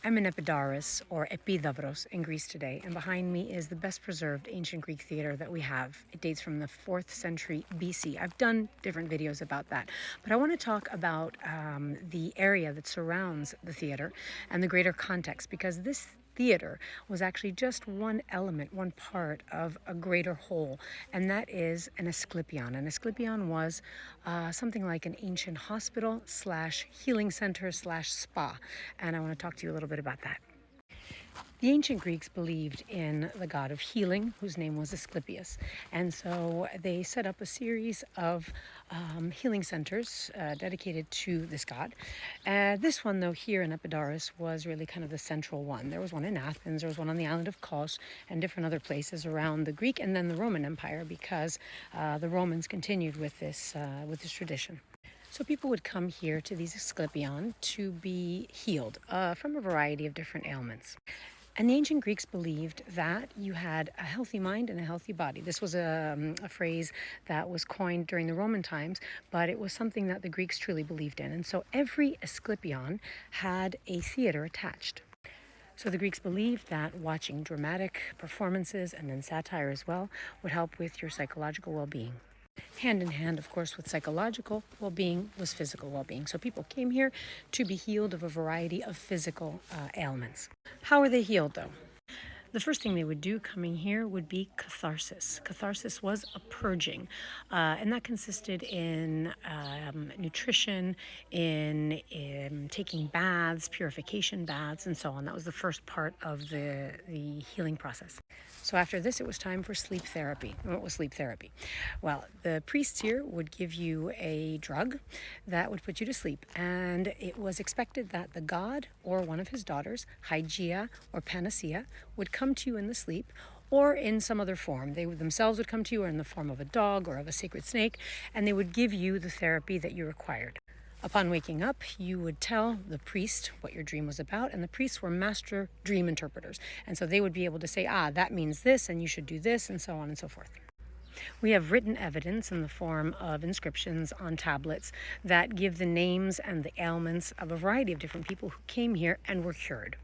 I'm in Epidaurus, or Epidaurus, in Greece today, and behind me is the best preserved ancient Greek theater that we have. It dates from the 4th century BC. I've done different videos about that, but I want to talk about the area that surrounds the theater and the greater context, because this theater was actually just one element, one part of a greater whole, and that is an Asclepion. An Asclepion was something like an ancient hospital slash healing center slash spa, and I want to talk to you a little bit about that. The ancient Greeks believed in the god of healing, whose name was Asclepius, and so they set up a series of healing centers dedicated to this god. This one, though, here in Epidaurus was really kind of the central one. There was one in Athens, there was one on the island of Kos, and different other places around the Greek and then the Roman Empire, because the Romans continued with this tradition. So people would come here to these Asclepion to be healed from a variety of different ailments. And the ancient Greeks believed that you had a healthy mind and a healthy body. This was a phrase that was coined during the Roman times, but it was something that the Greeks truly believed in. And so every Asclepion had a theater attached. So the Greeks believed that watching dramatic performances and then satire as well would help with your psychological well-being. Hand in hand, of course, with psychological well-being was physical well-being. So people came here to be healed of a variety of physical ailments. How are they healed, though? The first thing they would do coming here would be catharsis. Catharsis was a purging, and that consisted in nutrition, in taking baths, purification baths, and so on. That was the first part of the healing process. So after this, it was time for sleep therapy. What was sleep therapy? Well, the priests here would give you a drug that would put you to sleep, and it was expected that the god or one of his daughters, Hygeia or Panacea, would come to you in the sleep or in some other form. They themselves would come to you or in the form of a dog or of a sacred snake, and they would give you the therapy that you required. Upon waking up, you would tell the priest what your dream was about, and the priests were master dream interpreters. And so they would be able to say, that means this, and you should do this, and so on and so forth. We have written evidence in the form of inscriptions on tablets that give the names and the ailments of a variety of different people who came here and were cured.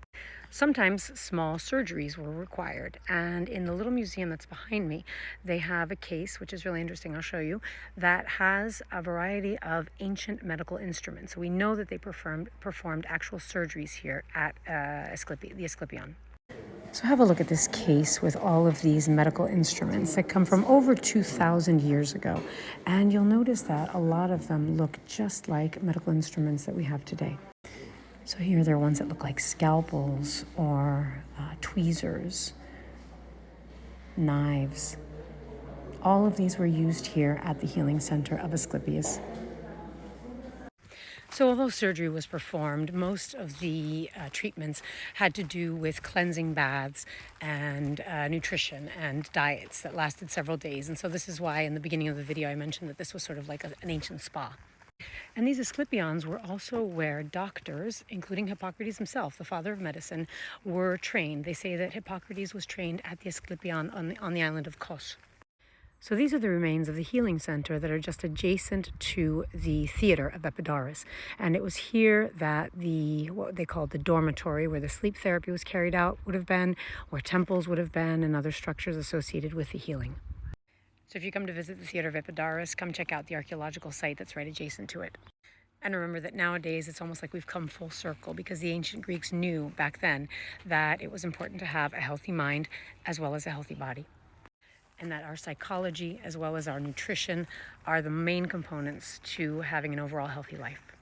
Sometimes small surgeries were required, and in the little museum that's behind me, they have a case, which is really interesting, I'll show you, that has a variety of ancient medical instruments. So we know that they performed actual surgeries here at the Asclepion. So have a look at this case with all of these medical instruments that come from over 2,000 years ago, and you'll notice that a lot of them look just like medical instruments that we have today. So here there are ones that look like scalpels or tweezers, knives. All of these were used here at the healing center of Asclepius. So although surgery was performed, most of the treatments had to do with cleansing baths and nutrition and diets that lasted several days. And so this is why in the beginning of the video I mentioned that this was sort of like an ancient spa. And these Asclepions were also where doctors, including Hippocrates himself, the father of medicine, were trained. They say that Hippocrates was trained at the Asclepion on the island of Kos. So these are the remains of the healing center that are just adjacent to the theater of Epidaurus. And it was here that what they called the dormitory, where the sleep therapy was carried out, would have been, where temples would have been, and other structures associated with the healing. So if you come to visit the theater of Epidaurus, come check out the archaeological site that's right adjacent to it. And remember that nowadays it's almost like we've come full circle, because the ancient Greeks knew back then that it was important to have a healthy mind as well as a healthy body, and that our psychology as well as our nutrition are the main components to having an overall healthy life.